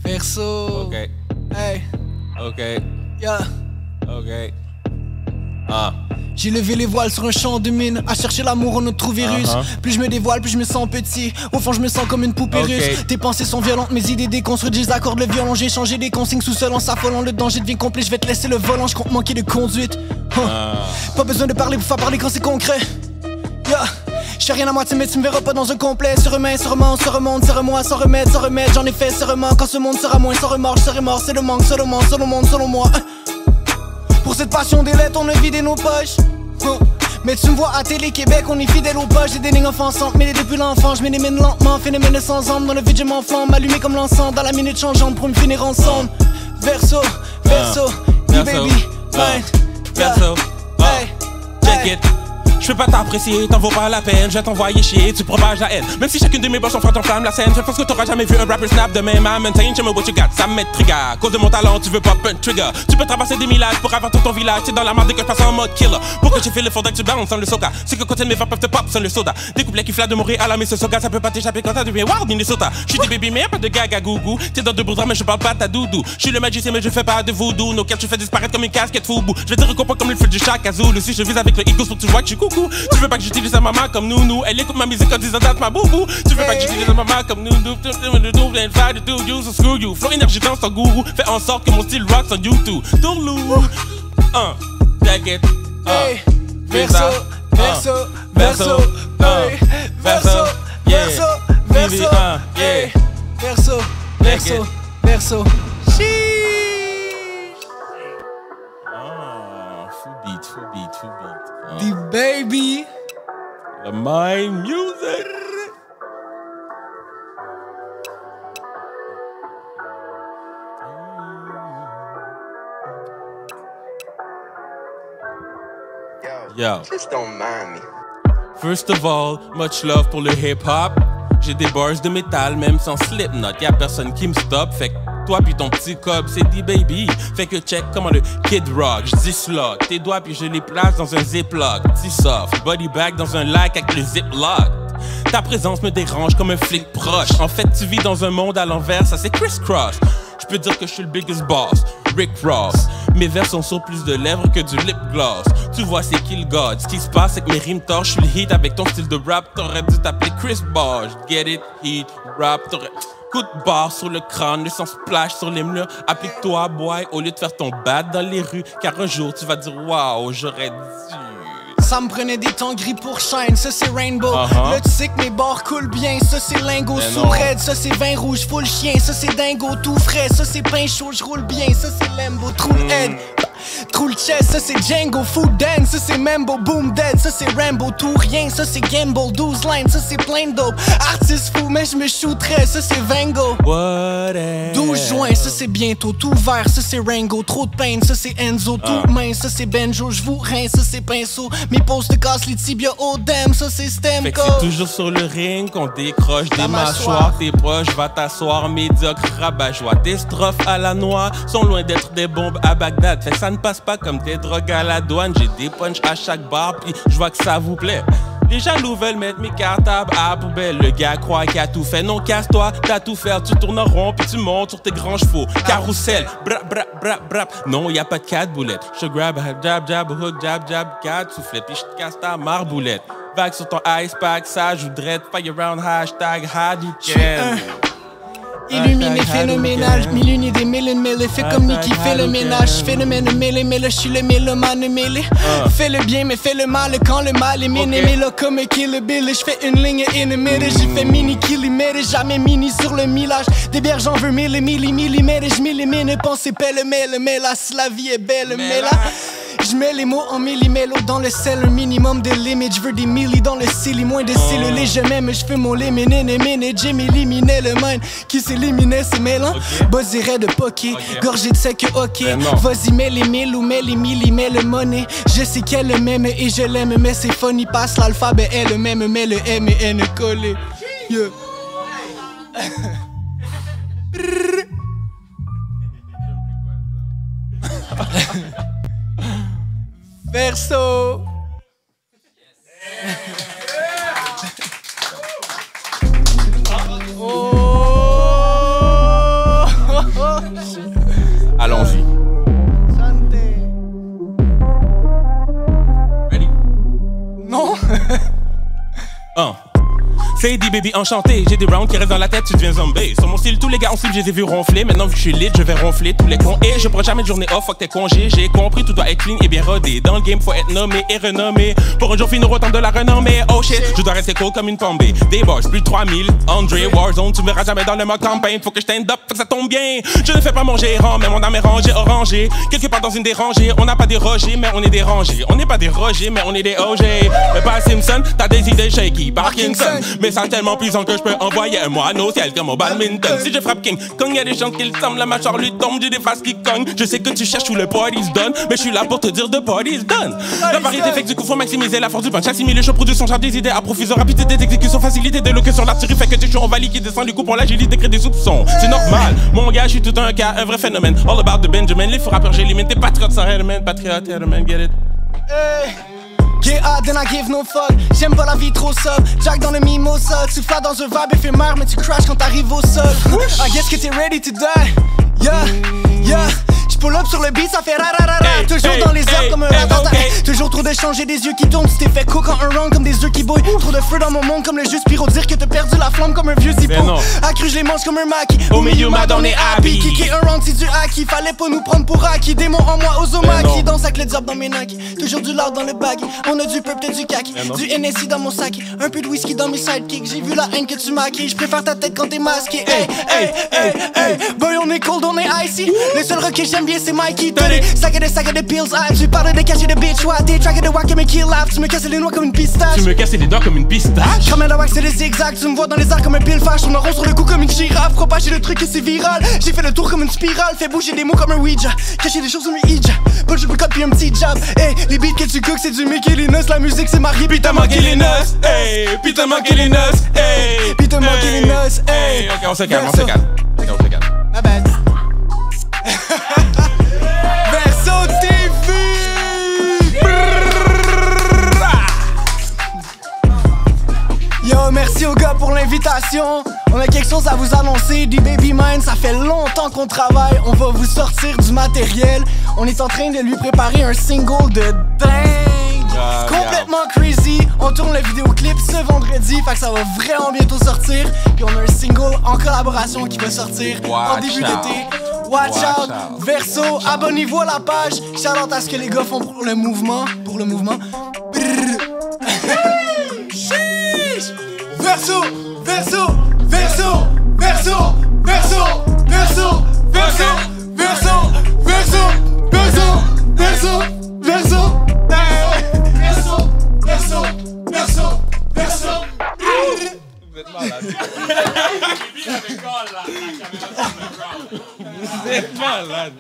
Verso. Ok. Hey. Ok. Yeah. Ok. Ah. J'ai levé les voiles sur un champ de mine. À chercher l'amour en notre trou virus. Plus je me dévoile, plus je me sens petit. Au fond je me sens comme une poupée russe. Tes pensées sont violentes, mes idées déconstruites. J'accorde le violon, j'ai changé des consignes sous-sol en s'affolant. Le danger devient complet, je vais te laisser le volant. Je compte manquer de conduite. Pas besoin de parler pour faire parler quand c'est concret. Yeah. J'fais rien à moitié mais tu me verras pas dans un complet. Se remet, se remonte, se remonte, se remois, sans remède, sans remède. J'en ai fait, se remet. Quand ce monde sera moins, sans remords, je serai mort. C'est le manque, seulement, selon monde, selon moi. Pour cette passion des lettres, on a vidé nos poches. Mais tu me vois à Télé-Québec, on est fidèle aux poches. J'ai des lignes offensantes, mais depuis l'enfant, je m'élimine lentement. Phénomène sans âme, dans le vide je m'enflamme. Allumé comme l'encens, dans la minute changeante pour me finir ensemble. Verso, verso, baby, mind. Verso, check it. Je peux pas t'apprécier, t'en vaut pas la peine. Je vais t'envoyer chier, tu propages la haine. Même si chacune de mes bosses en t'enflamme la scène. Je pense que t'auras jamais vu un rapper snap de même. I maintain, show me what you got, ça me met trigger. À cause de mon talent, tu veux pas punch trigger. Tu peux traverser des millages pour avoir tout ton village. C'est dans la merde que je passe en mode killer. Pour que tu fais le faudrait que tu bounces sans le soca. C'est que quand mes vents peuvent te pop sans le soda. Des couplets qui flattent de Montréal à Mississauga. Ça peut pas t'échapper quand t'as du bien wild Minnesota. J'suis des baby mais pas de gaga gougou. T'es dans deux boudras mais je parle pas ta doudou. J'suis le magicien mais je fais pas de voodoo. Nos cartes tu fais disparaître comme une casquette foubou. Je vais te recomposer comme le feu du Chaka Zulu. Si je vise avec le ego pour que tu vois que je suis coucou. Tu veux pas que j'utilise sa maman comme nounou. Elle écoute ma musique en disant that's ma boubou. Tu veux pas que j'utilise sa maman comme nounou. Screw you. Flow énergie dans ton gourou. Fais en sorte que mon style rock sur YouTube. Tourlou. Check it. Verso, verso, verso, verso, verso, verso, verso, verso, verso. Full beat. The baby. The mind music. Yo. Just don't mind me. First of all, much love pour le hip-hop. J'ai des bars de métal, même sans Slipknot. Y'a personne qui me stoppe, fait que toi puis ton petit cob, c'est D-Baby. Fait que check comment le Kid Rock, j'dis slot. Tes doigts puis je les place dans un ziplock. Petit soft, body bag dans un lac avec le ziplock. Ta présence me dérange comme un flic proche. En fait, tu vis dans un monde à l'envers, ça c'est criss-cross. Je peux dire que je suis le biggest boss, Rick Ross. Mes vers sont sur plus de lèvres que du lip gloss. Tu vois c'est qui le god. Ce qui se passe c'est que mes rimes torchent. Je suis le hit avec ton style de rap. T'aurais dû t'appeler Chris Bosh. Get it, hit, rap. T'aurais coup de barre sur le crâne, le sang splash sur les murs. Applique-toi boy au lieu de faire ton bad dans les rues. Car un jour tu vas dire waouh, j'aurais dû. Ça me prenait des temps gris pour shine, ça c'est rainbow. Là tu sais que mes bords coulent bien, ça c'est lingo. Sous red, ça c'est vin rouge, full chien, ça c'est dingo, tout frais, ça c'est pain chaud, j'roule bien, ça c'est lembo, trou le head. Trou le chest, ça c'est Django, food dance, ça c'est Mambo, boom dead, ça c'est Rambo, tout rien, ça c'est Gamble, 12 lines, ça c'est plein de dope. Artiste fou, mais je me shooterais, ça c'est Vango. 12 juin, ça c'est bientôt, tout vert, ça c'est Rango, trop de peine, ça c'est Enzo, tout mince, ça c'est Benjo, j'vous rince, ça c'est pinceau. Mes postes cassent les tibias, oh damn, ça c'est Stemco. Fait que c'est toujours sur le ring qu'on décroche des mâchoires. T'es proche, va t'asseoir, médiocre, rabat-joie. Tes strophes à la noix sont loin d'être des bombes à Bagdad. Fait que ça ne passe pas comme tes drogues à la douane. J'ai des punchs à chaque bar, puis je vois que ça vous plaît. Les jaloux veulent mettre mes cartables à la poubelle. Le gars croit qu'il a tout fait. Non, casse-toi, t'as tout fait. Tu tournes en rond, puis tu montes sur tes grands chevaux. Carrousel, brap, brap, brap, brap. Non, y'a pas de 4 boulettes. Je grab, jab, jab, hook, jab, jab, 4 soufflettes. Puis je te casse ta marboulette. Vague sur ton ice pack, ça joue dread. Fire around, hashtag Hadouken. Illuminé, phénoménal, mille unis des mille fait comme Mickey, fait le ménage. Phénomène mêlé, mais là j'suis le mélomane mêlé. Fais le bien, mais fais le mal quand le mal est miné. Mais là comme Kill Bill, j'fais une ligne inimitée. J'ai fait mini kilomètre, jamais mini sur le millage. Des bières j'en veux millimètres, j'm'élimine, pensez pelle, mais là si la vie est belle, mais là. J'mets les mots en millimélo dans le sel, un minimum de limite. J'veux des millis dans le silly, moins de cellules. Je m'aime, j'fais mon léméné, Jim éliminait le mind qui s'éliminait, c'est mêlant. Buzzirait de poké, gorgé de sec, ok. Vas-y, mets les mille ou mets les millis, mets le money. Je sais qu'elle le même et je l'aime, mais c'est funny. Passe l'alphabet, elle le même, mais le M et N collé. Yeah. Verso. Oh. C'est dit baby enchanté, j'ai des rounds qui restent dans la tête, tu deviens zombie. Sur mon style, tous les gars ont style, je les ai vus ronfler. Maintenant vu que je suis lit, je vais ronfler tous les cons. Et je prends jamais de journée off, fuck tes congés. J'ai compris, tout doit être clean et bien rodé. Dans le game, faut être nommé et renommé. Pour un jour finir autant de la renommée. Oh shit, je dois rester cool comme une pombée. Des bars, plus de 3000, André Warzone, tu me verras jamais dans le mode campagne. Faut que je stand up, faut que ça tombe bien. Je ne fais pas mon gérant, mais mon âme est rangée, orangée. Quelque part dans une dérangée, on n'a pas des Rogers, mais on est des rangés. On n'est pas des Rogers, mais on est des OG. Mais pas Simpson, t'as des idées shaky, Parkinson. Mais ça tellement puissant que je peux envoyer un moine au ciel comme au badminton. Si je frappe King Kong, y'a des chances qu'il semble, la mâchoire lui tombe, j'ai des faces qui cognent. Je sais que tu cherches où le party's done, mais je suis là pour te dire the party's done. La variété fait que du coup faut maximiser la force du punch. Assimiler, je produis son charge des idées à profusion, rapidité d'exécution, facilité de location, l'artillerie fait que tu joues, on valide qui descend du coup pour l'agilité, crée des soupçons. C'est normal, mon gars, je suis tout un cas, un vrai phénomène. All about the Benjamin, les faux rappeurs, j'élimine tes patriotes sans man, patriote, man, get it. Hey. Get out, then I give no fuck. J'aime pas la vie trop sub. Jack dans le mimosa. Tu flattes dans un vibe éphémère, mais tu crashes quand t'arrives au sol. I guess que t'es ready to die. Yeah, yeah. J'pull up sur le beat, ça fait rararara. Toujours dans les airs comme un ratata. Toujours trop d'échanger, des yeux qui tombent. Tu t'es fait cook en un round comme des œufs qui bouillent. Trop de feu dans mon monde comme le jus Spiro. Dire que t'as perdu la flamme comme un vieux zippo. Accru, je les mange comme un maquis. Au milieu, m'a donné happy. Kicker un round, c'est du haki. Fallait pas nous prendre pour acquis. Démon en moi, Ozomaki. Danse avec le diable dans mes nakis. Toujours du lard dans le baggy. On a du peuple, du kaki. Du NSI dans mon sac. Un peu de whisky dans mes sidekicks. J'ai vu la haine que tu maquilles. J'préfère ta tête quand t'es masqué. Hey, hey, hey, hey. Boy, on est cold, on est icy. Le seul rock que j'aime bien, c'est Mikey. Sac de pills, tu parles de cacher de bitch. Ouais, t'es track de wack, mais kill laugh. Tu me casses les noix comme une pistache. Tu me casses les doigts comme une pistache. Comme un wax, c'est des zigzags. Tu me vois dans les airs comme un pile-fâche. On me rond sur le cou comme une girafe. Propager le truc et c'est viral. J'ai fait le tour comme une spirale. Fais bouger des mots comme un Ouija. Cacher des choses comme un Ija. Pas le code puis un petit jab. Hey, les beats que tu cooks, c'est du Mickey les noces. La musique, c'est marié. Pis t'as manqué les noces. Hey, pis t'as manqué les noces. Hey, pis t'as manqué les noces. Hey, ok, on se calme, on se calme. Ok, on se calme. Ma bad. Verso TV. Yo, merci aux gars pour l'invitation. On a quelque chose à vous annoncer. Du Baby Mine, ça fait longtemps qu'on travaille. On va vous sortir du matériel. On est en train de lui préparer un single de dingue. Complètement crazy. On tourne le vidéoclip ce vendredi. Fait que ça va vraiment bientôt sortir. Puis on a un single en collaboration qui va sortir en début d'été. Watch out, Verso, abonnez-vous à la page. Shout out à ce que les gars font pour le mouvement. Verso, Verso, Verso, Verso, Verso, Verso, Verso, Verso, Verso, Verso, Verso, Verso, Verso, Verso, Verso, Verso. Vous êtes malade. Vous êtes malade.